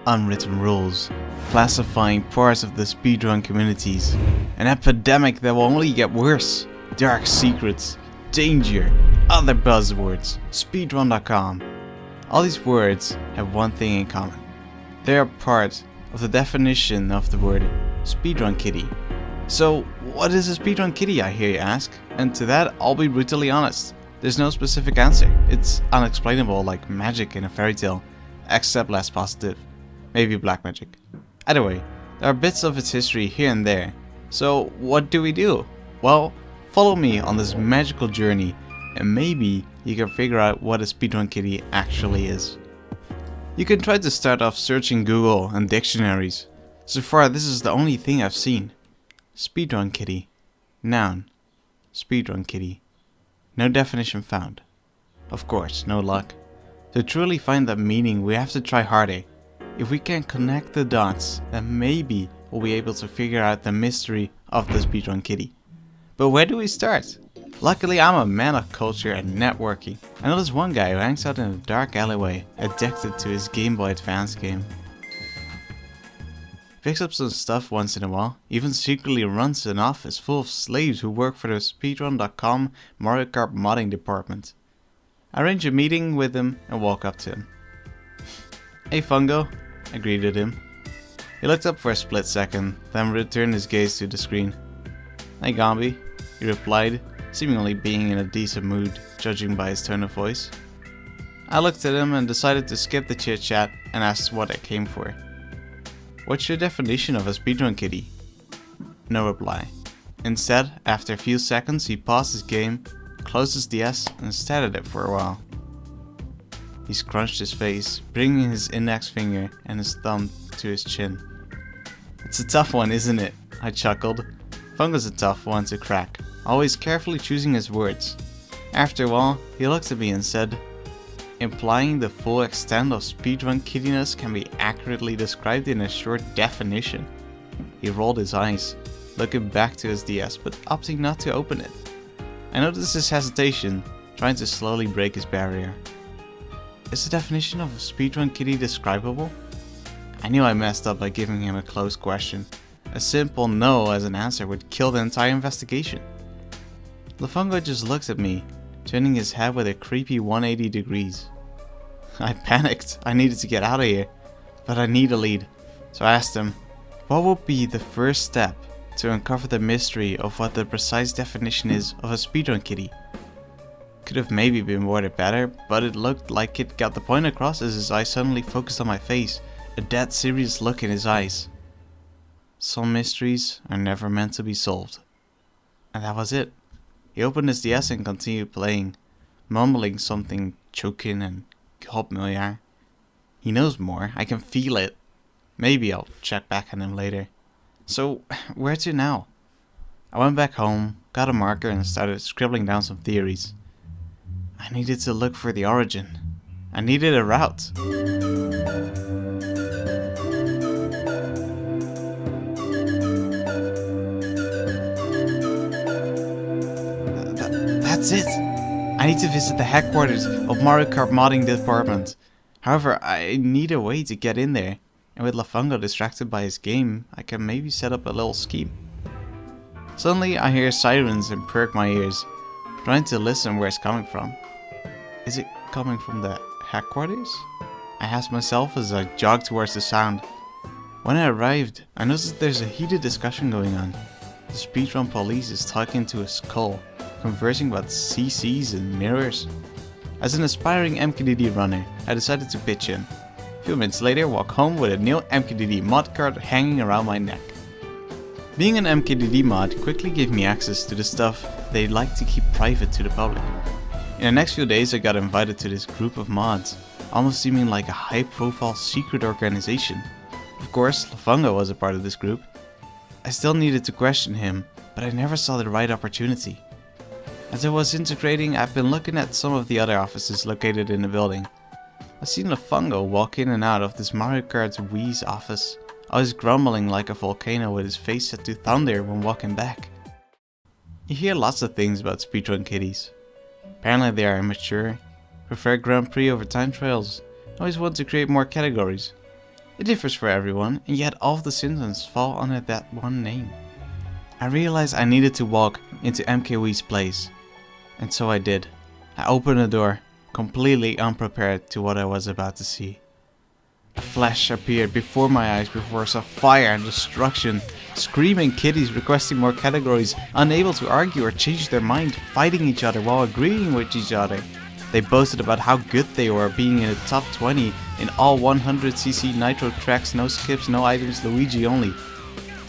unwritten rules, classifying parts of the speedrun communities, an epidemic that will only get worse, dark secrets, danger, other buzzwords, speedrun.com. All these words have one thing in common. They are part of the definition of the word speedrun kiddie. So what is a speedrun kiddie, I hear you ask? And to that I'll be brutally honest. There's no specific answer. It's unexplainable like magic in a fairy tale, except less positive. Maybe black magic. Either way, there are bits of its history here and there. So what do we do? Well, follow me on this magical journey and maybe you can figure out what a speedrun kiddie actually is. You can try to start off searching Google and dictionaries. So far this is the only thing I've seen. Speedrun kiddie. Noun. Speedrun kiddie. No definition found. Of course, no luck. To truly find that meaning we have to try harder. If we can connect the dots, then maybe we'll be able to figure out the mystery of the speedrun kiddie. But where do we start? Luckily I'm a man of culture and networking. I know this one guy who hangs out in a dark alleyway, addicted to his Game Boy Advance game. Picks up some stuff once in a while, even secretly runs an office full of slaves who work for the speedrun.com Mario Kart modding department. I arrange a meeting with him and walk up to him. "Hey Fungo," I greeted him. He looked up for a split second, then returned his gaze to the screen. "Hey Goombi," he replied, seemingly being in a decent mood, judging by his tone of voice. I looked at him and decided to skip the chit chat and asked what I came for. "What's your definition of a speedrun kiddie?" No reply. Instead, after a few seconds he paused his game, closed his DS and stared at it for a while. He scrunched his face, bringing his index finger and his thumb to his chin. "It's a tough one, isn't it?" I chuckled. Fungo's a tough one to crack, always carefully choosing his words. After a while, he looked at me and said, "Implying the full extent of speedrun kiddiness can be accurately described in a short definition." He rolled his eyes, looking back to his DS but opting not to open it. I noticed his hesitation, trying to slowly break his barrier. "Is the definition of a speedrun kiddie describable?" I knew I messed up by giving him a closed question. A simple no as an answer would kill the entire investigation. Fungo just looked at me, turning his head with a creepy 180 degrees. I panicked. I needed to get out of here, but I need a lead. So I asked him, what would be the first step to uncover the mystery of what the precise definition is of a speedrun kiddie? Could have maybe been worded better, but it looked like it got the point across as his eyes suddenly focused on my face, a dead serious look in his eyes. Some mysteries are never meant to be solved. And that was it. He opened his DS and continued playing, mumbling something choking and godmiljar. He knows more, I can feel it. Maybe I'll check back on him later. So, where to now? I went back home, got a marker and started scribbling down some theories. I needed to look for the origin. I needed a route. That's it! I need to visit the headquarters of Mario Kart modding department. However, I need a way to get in there, and with Fungo distracted by his game, I can maybe set up a little scheme. Suddenly I hear sirens and perk my ears, trying to listen where it's coming from. Is it coming from the headquarters? I asked myself as I jogged towards the sound. When I arrived, I noticed there's a heated discussion going on. The speedrun police is talking to a skull, conversing about CCs and mirrors. As an aspiring MKDD runner, I decided to pitch in. A few minutes later, walk home with a new MKDD mod card hanging around my neck. Being an MKDD mod quickly gave me access to the stuff they like to keep private to the public. In the next few days I got invited to this group of mods, almost seeming like a high-profile secret organization. Of course, Fungo was a part of this group. I still needed to question him, but I never saw the right opportunity. As I was integrating, I've been looking at some of the other offices located in the building. I've seen Fungo walk in and out of this Mario Kart Wii's office, always grumbling like a volcano with his face set to thunder when walking back. You hear lots of things about speedrun kiddies. Apparently they are immature, prefer Grand Prix over time trials, always want to create more categories. It differs for everyone, and yet all of the symptoms fall under that one name. I realized I needed to walk into MKW's place, and so I did. I opened the door, completely unprepared to what I was about to see. A flash appeared before my eyes before I saw fire and destruction, screaming kitties requesting more categories, unable to argue or change their mind, fighting each other while agreeing with each other. They boasted about how good they were, being in the top 20 in all 100cc nitro tracks, no skips, no items, Luigi only.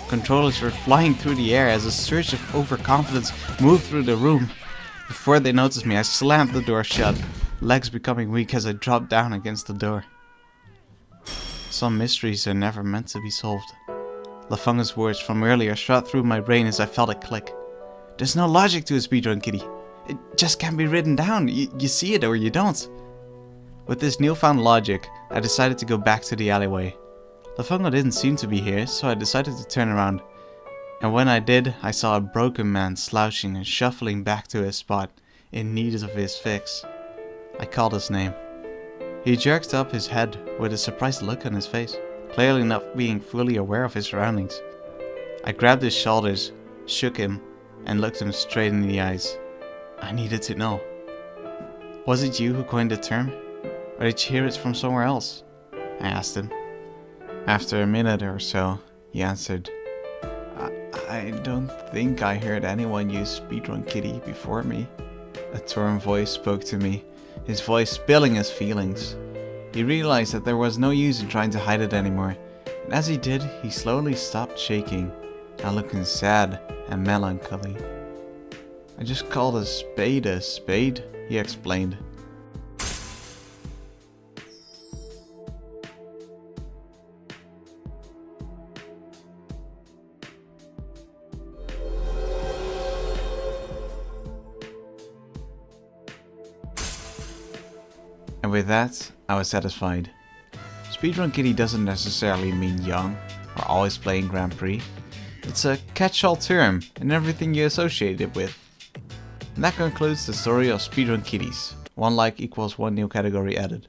Controllers were flying through the air as a surge of overconfidence moved through the room. Before they noticed me, I slammed the door shut, legs becoming weak as I dropped down against the door. Some mysteries are never meant to be solved. Lafunga's words from earlier shot through my brain as I felt it click. There's no logic to a speedrun, kitty. It just can't be written down. You see it or you don't. With this newfound logic, I decided to go back to the alleyway. Lafunga didn't seem to be here, so I decided to turn around. And when I did, I saw a broken man slouching and shuffling back to his spot, in need of his fix. I called his name. He jerked up his head with a surprised look on his face, clearly not being fully aware of his surroundings. I grabbed his shoulders, shook him, and looked him straight in the eyes. I needed to know. Was it you who coined the term? Or did you hear it from somewhere else? I asked him. After a minute or so, he answered, I don't think I heard anyone use Speedrun Kitty before me. A torn voice spoke to me, his voice spilling his feelings. He realized that there was no use in trying to hide it anymore, and as he did, he slowly stopped shaking, now looking sad and melancholy. I just called a spade, he explained. And with that, I was satisfied. Speedrun Kitty doesn't necessarily mean young, or always playing Grand Prix. It's a catch-all term, and everything you associate it with. And that concludes the story of Speedrun Kitties. 1 like equals 1 new category added.